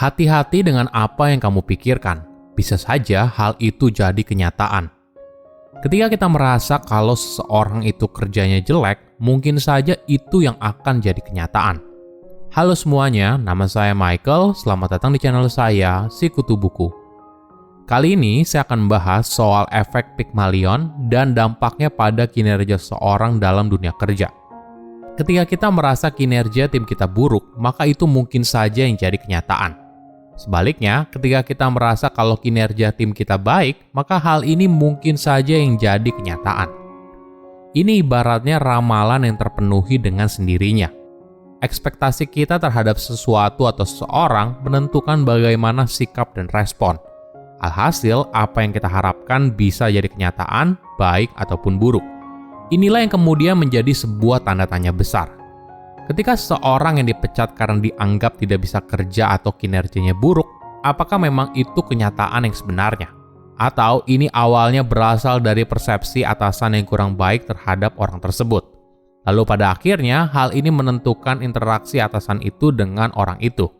Hati-hati dengan apa yang kamu pikirkan. Bisa saja hal itu jadi kenyataan. Ketika kita merasa kalau seseorang itu kerjanya jelek, mungkin saja itu yang akan jadi kenyataan. Halo semuanya, nama saya Michael. Selamat datang di channel saya, Sikutu Buku. Kali ini saya akan membahas soal efek Pygmalion dan dampaknya pada kinerja seseorang dalam dunia kerja. Ketika kita merasa kinerja tim kita buruk, maka itu mungkin saja yang jadi kenyataan. Sebaliknya, ketika kita merasa kalau kinerja tim kita baik, maka hal ini mungkin saja yang jadi kenyataan. Ini ibaratnya ramalan yang terpenuhi dengan sendirinya. Ekspektasi kita terhadap sesuatu atau seseorang menentukan bagaimana sikap dan respon. Alhasil, apa yang kita harapkan bisa jadi kenyataan, baik ataupun buruk. Inilah yang kemudian menjadi sebuah tanda tanya besar. Ketika seseorang yang dipecat karena dianggap tidak bisa kerja atau kinerjanya buruk, apakah memang itu kenyataan yang sebenarnya? Atau ini awalnya berasal dari persepsi atasan yang kurang baik terhadap orang tersebut? Lalu pada akhirnya, hal ini menentukan interaksi atasan itu dengan orang itu.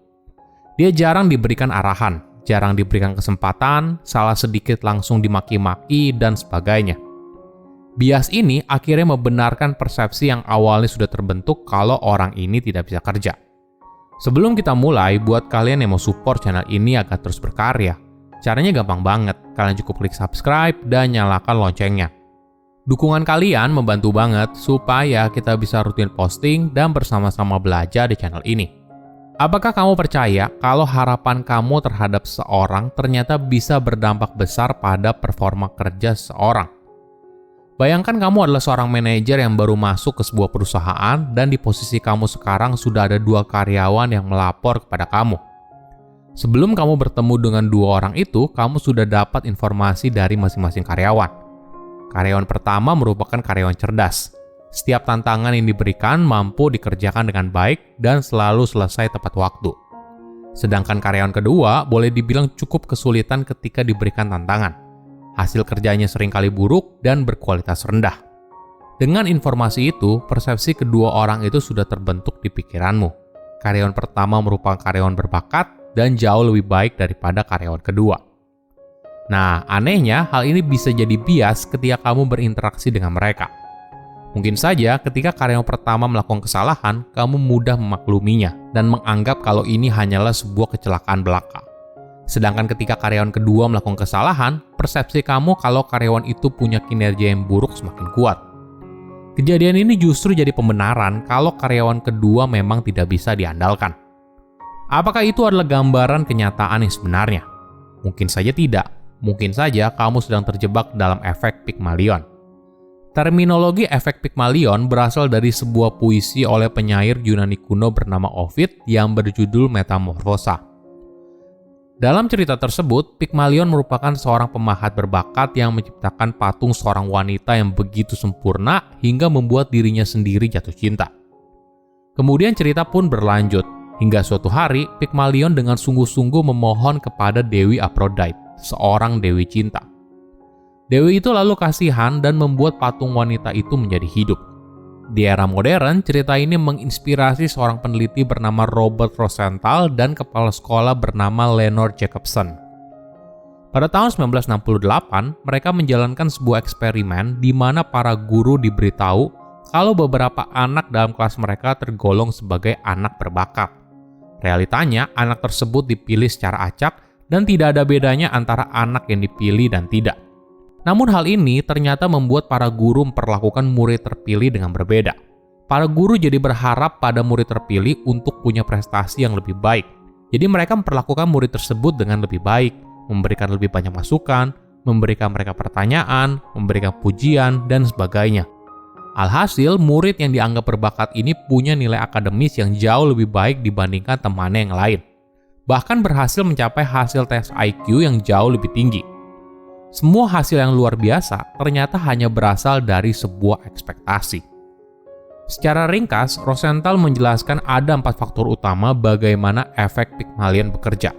Dia jarang diberikan arahan, jarang diberikan kesempatan, salah sedikit langsung dimaki-maki, dan sebagainya. Bias ini akhirnya membenarkan persepsi yang awalnya sudah terbentuk kalau orang ini tidak bisa kerja. Sebelum kita mulai, buat kalian yang mau support channel ini agar terus berkarya, caranya gampang banget. Kalian cukup klik subscribe dan nyalakan loncengnya. Dukungan kalian membantu banget supaya kita bisa rutin posting dan bersama-sama belajar di channel ini. Apakah kamu percaya kalau harapan kamu terhadap seorang ternyata bisa berdampak besar pada performa kerja seseorang? Bayangkan kamu adalah seorang manajer yang baru masuk ke sebuah perusahaan dan di posisi kamu sekarang sudah ada 2 karyawan yang melapor kepada kamu. Sebelum kamu bertemu dengan 2 orang itu, kamu sudah dapat informasi dari masing-masing karyawan. Karyawan pertama merupakan karyawan cerdas. Setiap tantangan yang diberikan mampu dikerjakan dengan baik dan selalu selesai tepat waktu. Sedangkan karyawan kedua boleh dibilang cukup kesulitan ketika diberikan tantangan. Hasil kerjanya seringkali buruk dan berkualitas rendah. Dengan informasi itu, persepsi kedua orang itu sudah terbentuk di pikiranmu. Karyawan pertama merupakan karyawan berbakat dan jauh lebih baik daripada karyawan kedua. Nah, anehnya hal ini bisa jadi bias ketika kamu berinteraksi dengan mereka. Mungkin saja ketika karyawan pertama melakukan kesalahan, kamu mudah memakluminya dan menganggap kalau ini hanyalah sebuah kecelakaan belaka. Sedangkan ketika karyawan kedua melakukan kesalahan, persepsi kamu kalau karyawan itu punya kinerja yang buruk semakin kuat. Kejadian ini justru jadi pembenaran kalau karyawan kedua memang tidak bisa diandalkan. Apakah itu adalah gambaran kenyataan yang sebenarnya? Mungkin saja tidak. Mungkin saja kamu sedang terjebak dalam efek Pygmalion. Terminologi efek Pygmalion berasal dari sebuah puisi oleh penyair Yunani kuno bernama Ovid yang berjudul Metamorfosa. Dalam cerita tersebut, Pygmalion merupakan seorang pemahat berbakat yang menciptakan patung seorang wanita yang begitu sempurna hingga membuat dirinya sendiri jatuh cinta. Kemudian cerita pun berlanjut, hingga suatu hari Pygmalion dengan sungguh-sungguh memohon kepada Dewi Aphrodite, seorang dewi cinta. Dewi itu lalu kasihan dan membuat patung wanita itu menjadi hidup. Di era modern, cerita ini menginspirasi seorang peneliti bernama Robert Rosenthal dan kepala sekolah bernama Leonard Jacobson. Pada tahun 1968, mereka menjalankan sebuah eksperimen di mana para guru diberitahu kalau beberapa anak dalam kelas mereka tergolong sebagai anak berbakat. Realitanya, anak tersebut dipilih secara acak dan tidak ada bedanya antara anak yang dipilih dan tidak. Namun hal ini ternyata membuat para guru memperlakukan murid terpilih dengan berbeda. Para guru jadi berharap pada murid terpilih untuk punya prestasi yang lebih baik. Jadi mereka memperlakukan murid tersebut dengan lebih baik, memberikan lebih banyak masukan, memberikan mereka pertanyaan, memberikan pujian, dan sebagainya. Alhasil, murid yang dianggap berbakat ini punya nilai akademis yang jauh lebih baik dibandingkan temannya yang lain. Bahkan berhasil mencapai hasil tes IQ yang jauh lebih tinggi. Semua hasil yang luar biasa ternyata hanya berasal dari sebuah ekspektasi. Secara ringkas, Rosenthal menjelaskan ada 4 faktor utama bagaimana efek Pygmalion bekerja.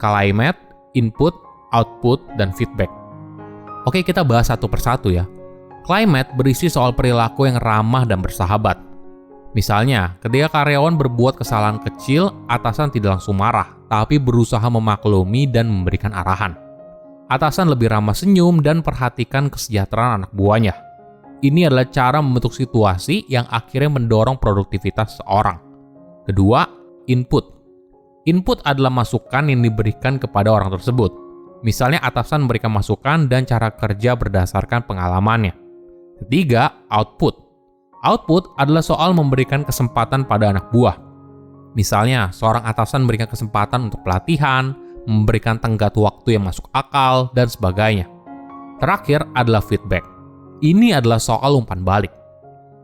Climate, input, output, dan feedback. Oke, kita bahas satu persatu ya. Climate berisi soal perilaku yang ramah dan bersahabat. Misalnya, ketika karyawan berbuat kesalahan kecil, atasan tidak langsung marah, tapi berusaha memaklumi dan memberikan arahan. Atasan lebih ramah senyum dan perhatikan kesejahteraan anak buahnya. Ini adalah cara membentuk situasi yang akhirnya mendorong produktivitas seorang. Kedua, input. Input adalah masukan yang diberikan kepada orang tersebut. Misalnya atasan memberikan masukan dan cara kerja berdasarkan pengalamannya. Ketiga, output. Output adalah soal memberikan kesempatan pada anak buah. Misalnya, seorang atasan memberikan kesempatan untuk pelatihan, memberikan tenggat waktu yang masuk akal, dan sebagainya. Terakhir adalah feedback. Ini adalah soal umpan balik.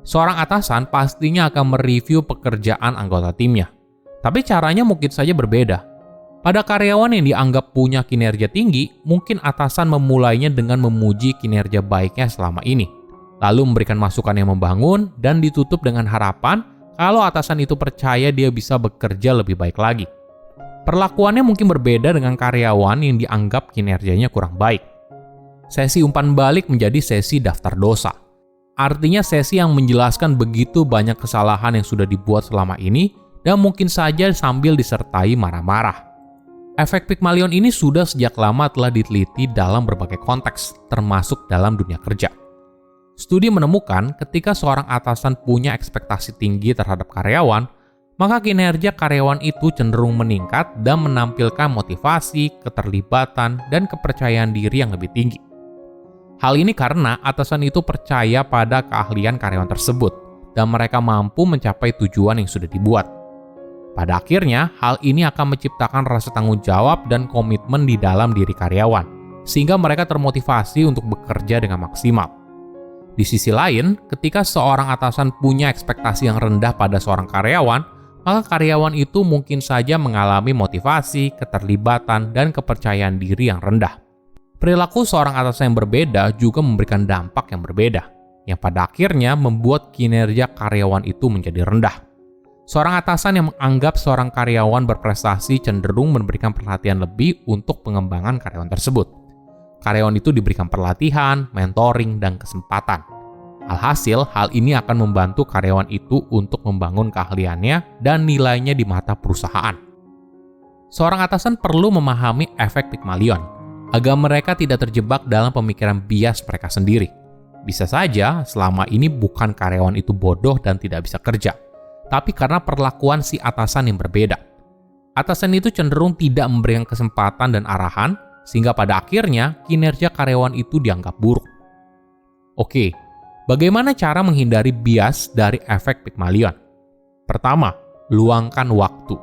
Seorang atasan pastinya akan mereview pekerjaan anggota timnya. Tapi caranya mungkin saja berbeda. Pada karyawan yang dianggap punya kinerja tinggi, mungkin atasan memulainya dengan memuji kinerja baiknya selama ini, lalu memberikan masukan yang membangun, dan ditutup dengan harapan kalau atasan itu percaya dia bisa bekerja lebih baik lagi. Perlakuannya mungkin berbeda dengan karyawan yang dianggap kinerjanya kurang baik. Sesi umpan balik menjadi sesi daftar dosa. Artinya sesi yang menjelaskan begitu banyak kesalahan yang sudah dibuat selama ini, dan mungkin saja sambil disertai marah-marah. Efek Pygmalion ini sudah sejak lama telah diteliti dalam berbagai konteks, termasuk dalam dunia kerja. Studi menemukan ketika seorang atasan punya ekspektasi tinggi terhadap karyawan, maka kinerja karyawan itu cenderung meningkat dan menampilkan motivasi, keterlibatan, dan kepercayaan diri yang lebih tinggi. Hal ini karena atasan itu percaya pada keahlian karyawan tersebut, dan mereka mampu mencapai tujuan yang sudah dibuat. Pada akhirnya, hal ini akan menciptakan rasa tanggung jawab dan komitmen di dalam diri karyawan, sehingga mereka termotivasi untuk bekerja dengan maksimal. Di sisi lain, ketika seorang atasan punya ekspektasi yang rendah pada seorang karyawan, maka karyawan itu mungkin saja mengalami motivasi, keterlibatan, dan kepercayaan diri yang rendah. Perilaku seorang atasan yang berbeda juga memberikan dampak yang berbeda, yang pada akhirnya membuat kinerja karyawan itu menjadi rendah. Seorang atasan yang menganggap seorang karyawan berprestasi cenderung memberikan perhatian lebih untuk pengembangan karyawan tersebut. Karyawan itu diberikan pelatihan, mentoring, dan kesempatan. Alhasil, hal ini akan membantu karyawan itu untuk membangun keahliannya dan nilainya di mata perusahaan. Seorang atasan perlu memahami efek Pygmalion, agar mereka tidak terjebak dalam pemikiran bias mereka sendiri. Bisa saja, selama ini bukan karyawan itu bodoh dan tidak bisa kerja, tapi karena perlakuan si atasan yang berbeda. Atasan itu cenderung tidak memberikan kesempatan dan arahan, sehingga pada akhirnya kinerja karyawan itu dianggap buruk. Oke, bagaimana cara menghindari bias dari efek Pygmalion? Pertama, luangkan waktu.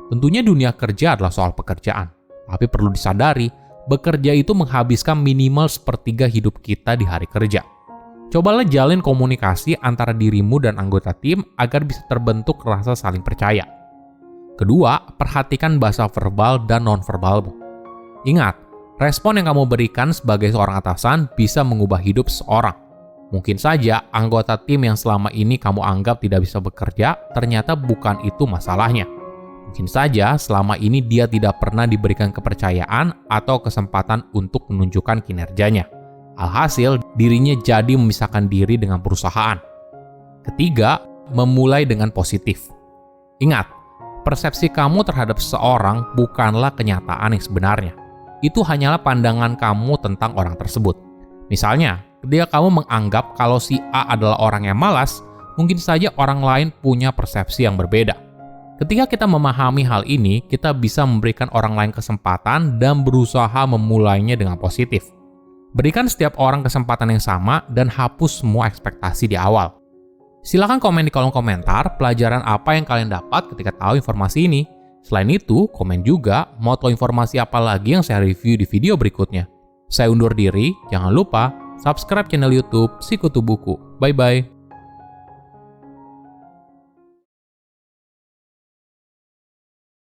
Tentunya dunia kerja adalah soal pekerjaan, tapi perlu disadari, bekerja itu menghabiskan minimal sepertiga hidup kita di hari kerja. Cobalah jalin komunikasi antara dirimu dan anggota tim agar bisa terbentuk rasa saling percaya. Kedua, perhatikan bahasa verbal dan nonverbalmu. Ingat, respon yang kamu berikan sebagai seorang atasan bisa mengubah hidup seseorang. Mungkin saja anggota tim yang selama ini kamu anggap tidak bisa bekerja, ternyata bukan itu masalahnya. Mungkin saja selama ini dia tidak pernah diberikan kepercayaan atau kesempatan untuk menunjukkan kinerjanya. Alhasil, dirinya jadi memisahkan diri dengan perusahaan. Ketiga, memulai dengan positif. Ingat, persepsi kamu terhadap seseorang bukanlah kenyataan yang sebenarnya. Itu hanyalah pandangan kamu tentang orang tersebut. Misalnya, ketika kamu menganggap kalau si A adalah orang yang malas, mungkin saja orang lain punya persepsi yang berbeda. Ketika kita memahami hal ini, kita bisa memberikan orang lain kesempatan dan berusaha memulainya dengan positif. Berikan setiap orang kesempatan yang sama dan hapus semua ekspektasi di awal. Silakan komen di kolom komentar pelajaran apa yang kalian dapat ketika tahu informasi ini. Selain itu, komen juga mau tahu informasi apa lagi yang saya review di video berikutnya. Saya undur diri, jangan lupa subscribe channel YouTube Sikutu Buku. Bye-bye.